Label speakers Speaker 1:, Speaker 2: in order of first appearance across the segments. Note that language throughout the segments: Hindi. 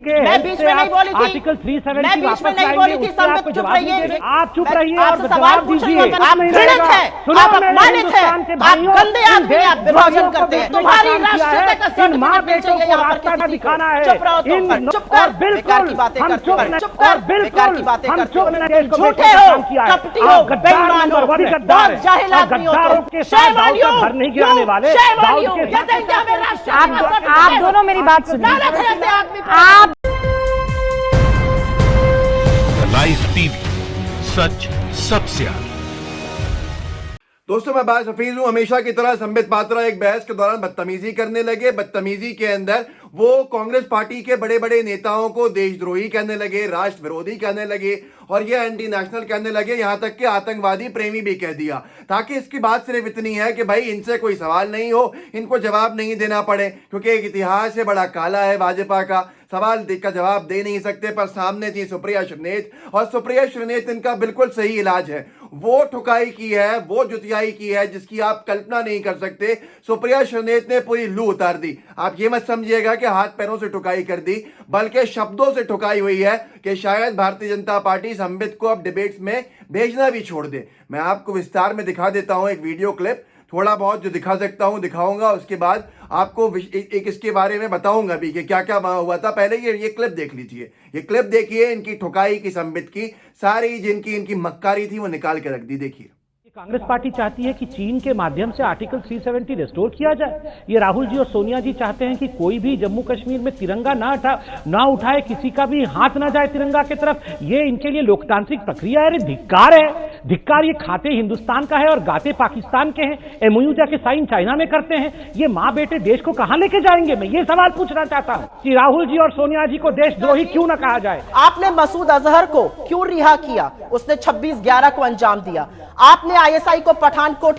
Speaker 1: मैं बीच में नहीं बोली थी,
Speaker 2: आर्टिकल 370
Speaker 1: मैं बीच में नहीं बोली थी। सब चुप रहिए,
Speaker 2: आप चुप रहिए और
Speaker 1: सवाल पूछ रही हूँ। आप घृणित हैं, आप अपमानित हैं, आप गंदे आदमी हैं, आप विभाजन करते हैं। तुम्हारी राष्ट्रीयता का सर्टिफिकेट चाहिए यहाँ पर किसी को। चुप रहो तुम, चुप कर, बेकार की बातें करते हो, चुप कर, बेकार की बातें करते हो, झूठे हो, कपटी हो, बेईमान हो, बहुत जाहिल आदमी हो तुम। शर्म ऑन यू, शर्म ऑन यू। ये देंगे हमें राष्ट्रीय।
Speaker 3: आप दोनों मेरी बात सुनिए। आप
Speaker 4: लाइव टीवी, सच सबसे आगे।
Speaker 5: दोस्तों मैं बात हफीज हूं। हमेशा की तरह संबित पात्रा एक बहस के दौरान बदतमीजी करने लगे। बदतमीजी के अंदर वो कांग्रेस पार्टी के बड़े बड़े नेताओं को देशद्रोही कहने लगे, राष्ट्र विरोधी कहने लगे और ये एंटी नेशनल कहने लगे, यहां तक कि आतंकवादी प्रेमी भी कह दिया। ताकि इसकी बात सिर्फ इतनी है कि भाई इनसे कोई सवाल नहीं हो, इनको जवाब नहीं देना पड़े, क्योंकि एक इतिहास है बड़ा काला है भाजपा का। सवाल का जवाब दे नहीं सकते, पर सामने थी सुप्रिया श्रीनेत और सुप्रिया श्रीनेत इनका बिल्कुल सही इलाज है। वो ठुकाई की है, वो जुतियाई की है जिसकी आप कल्पना नहीं कर सकते। सुप्रिया श्रीनेत ने पूरी लू उतार दी। आप ये मत समझिएगा कि हाथ पैरों से ठुकाई कर दी, बल्कि शब्दों से ठुकाई हुई है कि शायद भारतीय जनता पार्टी संबित को अब डिबेट्स में भेजना भी छोड़ दे। मैं आपको विस्तार में दिखा देता हूं एक वीडियो क्लिप, थोड़ा बहुत जो दिखा सकता हूं दिखाऊंगा, उसके बाद आपको एक इसके बारे में बताऊंगा भी कि क्या क्या वहां हुआ था। पहले ये क्लिप देख लीजिए, ये क्लिप देखिए इनकी ठुकाई की, संबित की सारी जिनकी इनकी मक्कारी थी वो निकाल के रख दी। देखिए,
Speaker 2: कांग्रेस पार्टी चाहती है कि चीन के माध्यम से आर्टिकल 370 रिस्टोर किया जाए। ये राहुल जी और सोनिया जी चाहते हैं कि कोई भी जम्मू कश्मीर में तिरंगा ना उठाए, किसी का भी हाथ ना जाए तिरंगा की तरफ। ये इनके लिए लोकतांत्रिक प्रक्रिया है, धिक्कार है, धिक्कार। ये खाते हिंदुस्तान का है और गाते पाकिस्तान के हैं। एमओयू जाके साइन चाइना में करते हैं। ये माँ बेटे देश को कहां लेके जाएंगे? मैं ये सवाल पूछना चाहता हूं कि राहुल जी और सोनिया जी को देशद्रोही क्यों ना कहा जाए?
Speaker 1: आपने मसूद अजहर को क्यों रिहा किया? उसने 26/11 को अंजाम दिया। आपने आईएसआई को पठानकोट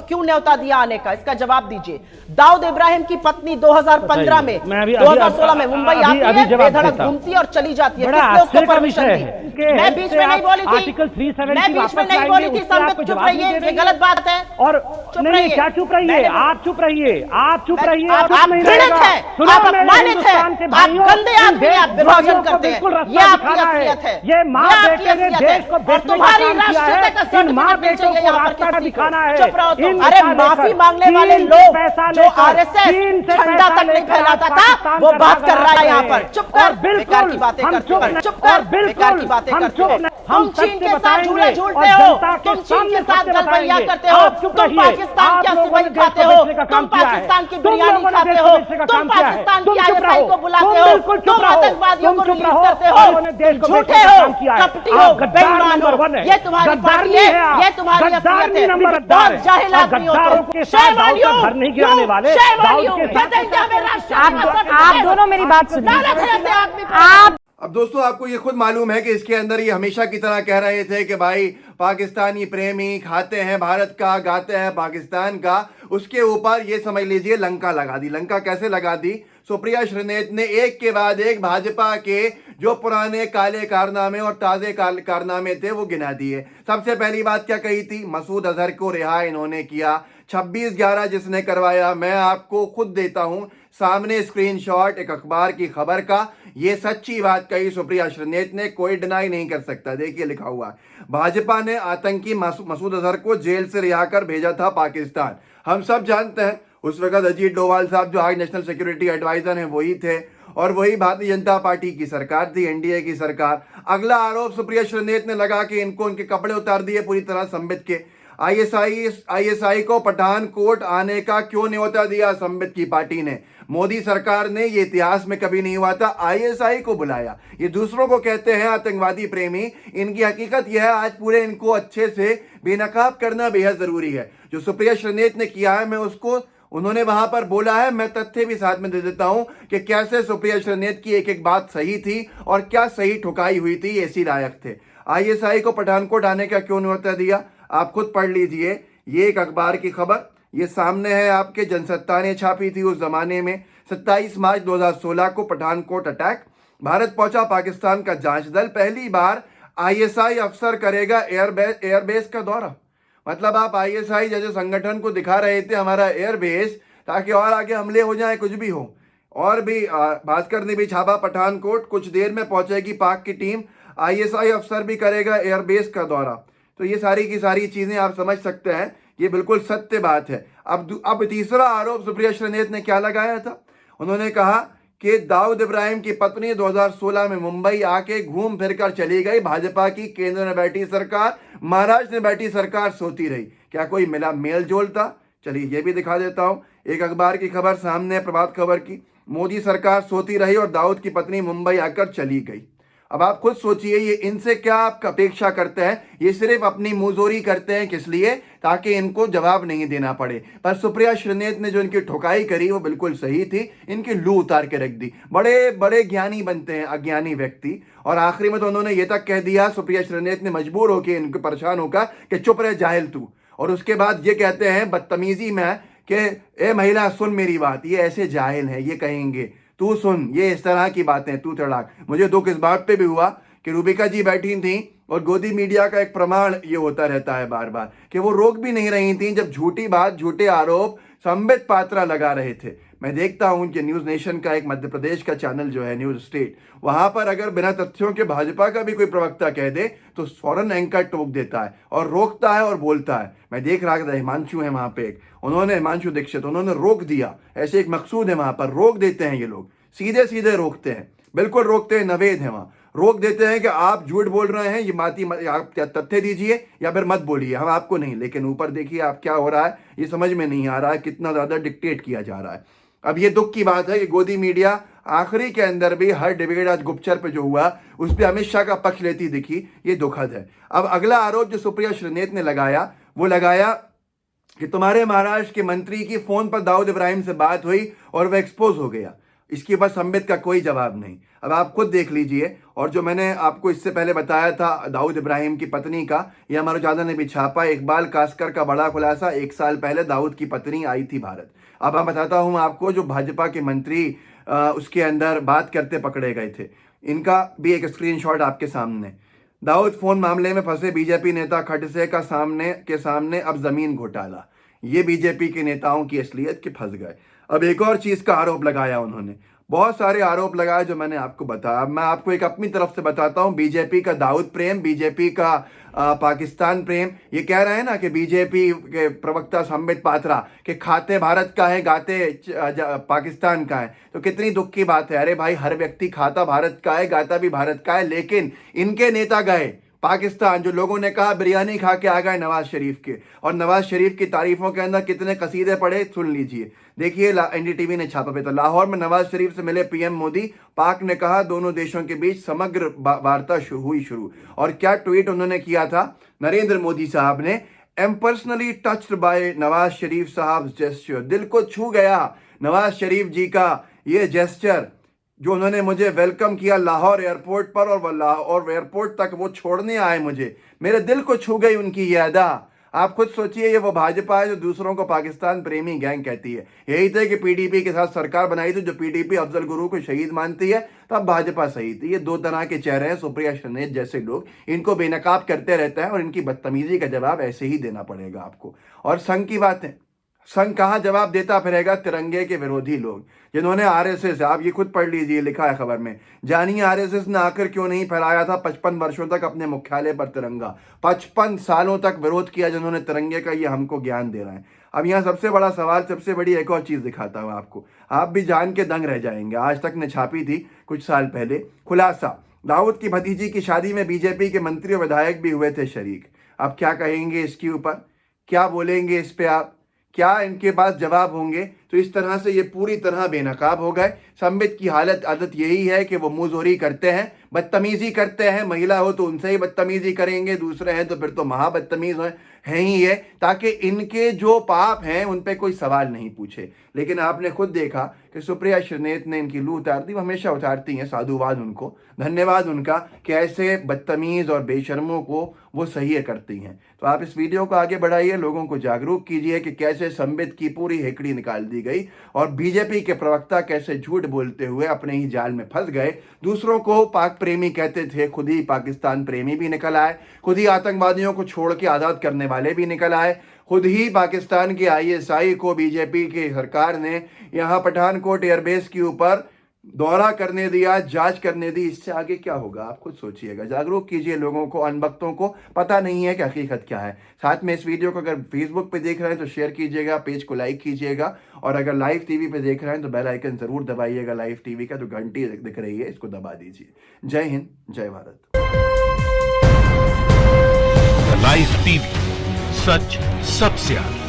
Speaker 1: क्यों न्योता दिया आने का? इसका जवाब दीजिए। दाऊद इब्राहिम की पत्नी 2015 में 2016 में मुंबई आती है, बेधड़क घूमती है और चली जाती है। किसने उसको परमिशन दी? मैं बीच में नहीं बोली थी, मैं बीच में नहीं बोली थी। संबित चुप रहिए, ये गलत बात है।
Speaker 2: और नहीं, क्या चुप रहिए? आप चुप रहिए, आप चुप रहिए।
Speaker 1: आप घृणित हैं, आप अपमानित हैं, आप गंदे आदमी हैं, आप विभाजन करते हैं। ये आपकी असलियत है,
Speaker 2: ये माँ बेटे ने देश को
Speaker 1: तुम्हारी राष्ट्रीयता का सर्टिफिकेट चाहिए यहाँ पर किसी
Speaker 2: दिखाना
Speaker 1: को।
Speaker 2: है।
Speaker 1: चुप रहो तुम। अरे माफी मांगने वाले लोग जो आरएसएस झंडा तक नहीं फैलाता था, वो बात कर रहा है यहाँ पर। चुप कर, बेकार की बातें करते हो, चुप कर, बेकार की बातें करते हो। तुम चीन के साथ झूले झूलते हो, तुम चीन के साथ गलबैया करते हो, तुम पाकिस्तान की सिवई खाते हो, तुम पाकिस्तान की बिरयानी खाते हो, तुम पाकिस्तान की आईएसआई को बुलाते हो, तुम आतंकवादियों को रिलीज करते हो, झूठे हो, कपटी हो, बेईमान हो। ये तुम्हारी पार्टी है, ये तुम्हारी असलियत है। बहुत जाहिल आदमी हो तुम। शर्म ऑन यू, शर्म ऑन यू। ये देंगे हमें राष्ट्रीय।
Speaker 3: आप दोनों मेरी बात सुनिए। आप
Speaker 5: अब दोस्तों आपको ये खुद मालूम है कि इसके अंदर ये हमेशा की तरह कह रहे थे कि भाई पाकिस्तानी प्रेमी, खाते हैं भारत का, गाते हैं पाकिस्तान का। उसके ऊपर ये समझ लीजिए लंका लगा दी। लंका कैसे लगा दी? सुप्रिया श्रीनेत ने एक के बाद एक भाजपा के जो पुराने काले कारनामे और ताजे कारनामे थे वो गिना दिए। सबसे पहली बात क्या कही थी? मसूद अजहर को रिहा इन्होंने किया। 26/11 जिसने करवाया, मैं आपको खुद देता हूं सामने स्क्रीनशॉट एक अखबार की खबर का। ये सच्ची बात कही सुप्रिया श्रीनेत ने, कोई डिनाई नहीं कर सकता। देखिए लिखा हुआ है, भाजपा ने आतंकी मसूद अजहर को जेल से रिहा कर भेजा था पाकिस्तान। हम सब जानते हैं उस वक्त अजीत डोभाल साहब जो आज नेशनल सिक्योरिटी एडवाइजर हैं वही थे और वही भारतीय जनता पार्टी की सरकार थी, एनडीए की सरकार। अगला आरोप सुप्रिया श्रीनेत ने लगा कि इनको उनके कपड़े उतार दिए पूरी तरह संबित के। आईएसआई को पठानकोट आने का क्यों न्योता दिया संबित की पार्टी ने? मोदी सरकार ने, ये इतिहास में कभी नहीं हुआ था, आईएसआई को बुलाया। ये दूसरों को कहते हैं आतंकवादी प्रेमी, इनकी हकीकत यह है आज पूरे इनको अच्छे से बेनकाब करना बेहद जरूरी है। जो सुप्रिया श्रीनेत ने किया है, मैं उसको, उन्होंने वहां पर बोला है, मैं तथ्य भी साथ में दे देता हूं कि कैसे सुप्रिया श्रीनेत की एक एक बात सही थी और क्या सही ठुकाई हुई थी, ऐसी लायक थे। आईएसआई को पठानकोट आने का क्यों न्योता दिया? आप खुद पढ़ लीजिए, ये एक अखबार की खबर, ये सामने है आपके, जनसत्ता ने छापी थी उस जमाने में। 27 मार्च 2016 को पठानकोट अटैक, भारत पहुंचा पाकिस्तान का जांच दल, पहली बार आईएसआई अफसर करेगा एयरबेस का दौरा। मतलब आप आईएसआई जैसे संगठन को दिखा रहे थे हमारा एयरबेस, ताकि और आगे हमले हो जाए, कुछ भी हो, और भी भास्कर ने भी छापा पठानकोट, कुछ देर में पहुंचेगी पाक की टीम, ISI अफसर भी करेगा एयरबेस का दौरा। तो ये सारी की सारी चीजें आप समझ सकते हैं, ये बिल्कुल सत्य बात है। अब तीसरा आरोप सुप्रिया श्रीनेत ने क्या लगाया था, उन्होंने कहा कि दाऊद इब्राहिम की पत्नी 2016 में मुंबई आके घूम फिर कर चली गई, भाजपा की केंद्र में बैठी सरकार, महाराष्ट्र में बैठी सरकार सोती रही। क्या कोई मेल जोल था? चलिए ये भी दिखा देता हूं। एक अखबार की खबर सामने है, प्रभात खबर की, मोदी सरकार सोती रही और दाऊद की पत्नी मुंबई आकर चली गई। अब आप खुद सोचिए, ये इनसे क्या आप अपेक्षा करते हैं? ये सिर्फ अपनी मुंहजोरी करते हैं, किस लिए? ताकि इनको जवाब नहीं देना पड़े। पर सुप्रिया श्रीनेत ने जो इनकी ठुकाई करी वो बिल्कुल सही थी, इनकी लू उतार के रख दी। बड़े बड़े ज्ञानी बनते हैं अज्ञानी व्यक्ति। और आखिरी में तो उन्होंने ये तक कह दिया, सुप्रिया श्रीनेत ने मजबूर होकर इनको परेशान होकर कि चुप रहे जाहिल तू। और उसके बाद ये कहते हैं बदतमीजी में कि ए महिला सुन मेरी बात, ये ऐसे जाहिल है, ये कहेंगे तू सुन, ये इस तरह की बातें, तू तड़ाक। मुझे दुख इस बात पे भी हुआ कि रूबिका जी बैठी थी और गोदी मीडिया का एक प्रमाण ये होता रहता है बार बार कि वो रोक भी नहीं रही थी जब झूठी बात, झूठे आरोप संबित पात्रा लगा रहे थे। मैं देखता हूं कि न्यूज नेशन का एक मध्य प्रदेश का चैनल जो है न्यूज स्टेट, वहां पर अगर बिना तथ्यों के भाजपा का भी कोई प्रवक्ता कह दे तो फौरन एंकर टोक देता है और रोकता है और बोलता है। मैं देख रहा था, हिमांशु है वहां पे, हिमांशु दीक्षित, उन्होंने रोक दिया। ऐसे एक मकसूद है वहां पर, रोक देते हैं ये लोग, सीधे सीधे रोकते हैं, बिल्कुल रोकते हैं। नवेद है वहां, रोक देते हैं कि आप झूठ बोल रहे हैं, ये आप तथ्य दीजिए या फिर मत बोलिए, हम आपको नहीं। लेकिन ऊपर देखिए आप क्या हो रहा है, ये समझ में नहीं आ रहा है, कितना ज्यादा डिक्टेट किया जा रहा है। अब ये दुख की बात है कि गोदी मीडिया आखिरी के अंदर भी हर डिबेट आज गुप्तचर पे जो हुआ उस पर अमित शाह का पक्ष लेती दिखी, ये दुखद है। अब अगला आरोप जो सुप्रिया श्रीनेत ने लगाया वो लगाया कि तुम्हारे महाराष्ट्र के मंत्री की फोन पर दाऊद इब्राहिम से बात हुई और वह एक्सपोज हो गया। इसके ऊपर संबित का कोई जवाब नहीं। अब आप खुद देख लीजिए। और जो मैंने आपको इससे पहले बताया था दाऊद इब्राहिम की पत्नी का, यह हमारे ज्यादा ने भी छापा, इकबाल कास्कर का बड़ा खुलासा, 1 साल पहले दाऊद की पत्नी आई थी भारत। अब मैं बताता हूं आपको, जो भाजपा के मंत्री उसके अंदर बात करते पकड़े गए थे, इनका भी एक स्क्रीनशॉट आपके सामने। दाऊद फोन मामले में फंसे बीजेपी नेता खड़से का सामने अब जमीन घोटाला। ये बीजेपी के नेताओं की असलियत के फंस गए। अब एक और चीज का आरोप लगाया उन्होंने, बहुत सारे आरोप लगाए जो मैंने आपको बताया। अब मैं आपको एक अपनी तरफ से बताता हूं, बीजेपी का दाऊद प्रेम, बीजेपी का पाकिस्तान प्रेम। ये कह रहे हैं ना कि बीजेपी के प्रवक्ता संबित पात्रा कि खाते भारत का है, गाते पाकिस्तान का है, तो कितनी दुख की बात है। अरे भाई, हर व्यक्ति खाता भारत का है, गाता भी भारत का है, लेकिन इनके नेता गए पाकिस्तान। जो लोगों ने कहा बिरयानी खा के आ गए नवाज शरीफ के, और नवाज शरीफ की तारीफों के अंदर कितने कसीदे पड़े, सुन लीजिए। देखिए NDTV ने छापा पे था, लाहौर में नवाज शरीफ से मिले PM मोदी, पाक ने कहा दोनों देशों के बीच समग्र वार्ता हुई शुरू। और क्या ट्वीट उन्होंने किया था नरेंद्र मोदी साहब ने, am personally touched by Nawaz Sharif साहब जेस्चर, दिल को छू गया नवाज शरीफ जी का ये जेस्चर, जो उन्होंने मुझे वेलकम किया लाहौर एयरपोर्ट पर, और एयरपोर्ट तक वो छोड़ने आए मुझे, मेरे दिल को छू गई उनकी ये अदा। आप खुद सोचिए, ये वो भाजपा है जो दूसरों को पाकिस्तान प्रेमी गैंग कहती है। यही थे कि PDP के साथ सरकार बनाई थी, जो PDP अफजल गुरु को शहीद मानती है, तब भाजपा सही थी। ये 2 तरह के चेहरे हैं सुप्रिया श्रीनेत जैसे लोग, इनको बेनकाब करते रहते हैं और इनकी बदतमीजी का जवाब ऐसे ही देना पड़ेगा आपको। और संघ की बात है, संघ कहाँ जवाब देता फिरेगा? तिरंगे के विरोधी लोग, जिन्होंने RSS, आप ये खुद पढ़ लीजिए, लिखा है खबर में, जानिए RSS ने आखिर क्यों नहीं फहराया था 55 वर्षों तक अपने मुख्यालय पर तिरंगा। 55 सालों तक विरोध किया जिन्होंने तिरंगे का, ये हमको ज्ञान दे रहे हैं। अब यहाँ सबसे बड़ा सवाल, सबसे बड़ी एक और चीज दिखाता हूँ आपको, आप भी जान के दंग रह जाएंगे। आज तक ने छापी थी कुछ साल पहले, खुलासा, दाऊद की भतीजी की शादी में बीजेपी के मंत्री और विधायक भी हुए थे शरीक। अब क्या कहेंगे इसके ऊपर, क्या बोलेंगे इस पे आप, क्या इनके पास जवाब होंगे? तो इस तरह से ये पूरी तरह बेनकाब हो गए। संबित की आदत यही है कि वो मुंहजोरी करते हैं, बदतमीजी करते हैं। महिला हो तो उनसे ही बदतमीजी करेंगे, दूसरे हैं तो फिर तो महाबदतमीज हैं ही है, ताकि इनके जो पाप हैं उन पे कोई सवाल नहीं पूछे। लेकिन आपने खुद देखा कि सुप्रिया श्रीनेत ने इनकी लू उतार दी, वो हमेशा उतारती हैं, साधुवाद उनको, धन्यवाद उनका कि ऐसे बदतमीज और बेशर्मों को वो सही करती हैं। तो आप इस वीडियो को आगे बढ़ाइए, लोगों को जागरूक कीजिए कि कैसे संबित की पूरी हेकड़ी निकाल दी गई और बीजेपी के प्रवक्ता कैसे झूठ बोलते हुए अपने ही जाल में फंस गए। दूसरों को पाक प्रेमी कहते थे, खुद ही पाकिस्तान प्रेमी भी निकल आए, खुद ही आतंकवादियों को छोड़ के आज़ाद करने वाले भी निकल आए, खुद ही पाकिस्तान के आईएसआई को बीजेपी की सरकार ने यहां पठानकोट एयरबेस के ऊपर दौरा करने दिया, जांच करने दी। इससे आगे क्या होगा आप खुद सोचिएगा। जागरूक कीजिए लोगों को, अनबख्तों को पता नहीं है कि हकीकत क्या है। साथ में इस वीडियो को अगर फेसबुक पे देख रहे हैं तो शेयर कीजिएगा, पेज को लाइक कीजिएगा, और अगर लाइव टीवी पे देख रहे हैं तो बेल आइकन जरूर दबाइएगा। लाइव टीवी का जो घंटी दिख रही है इसको दबा दीजिए। जय हिंद, जय भारत।
Speaker 4: लाइव टीवी, सच सबसे आगे।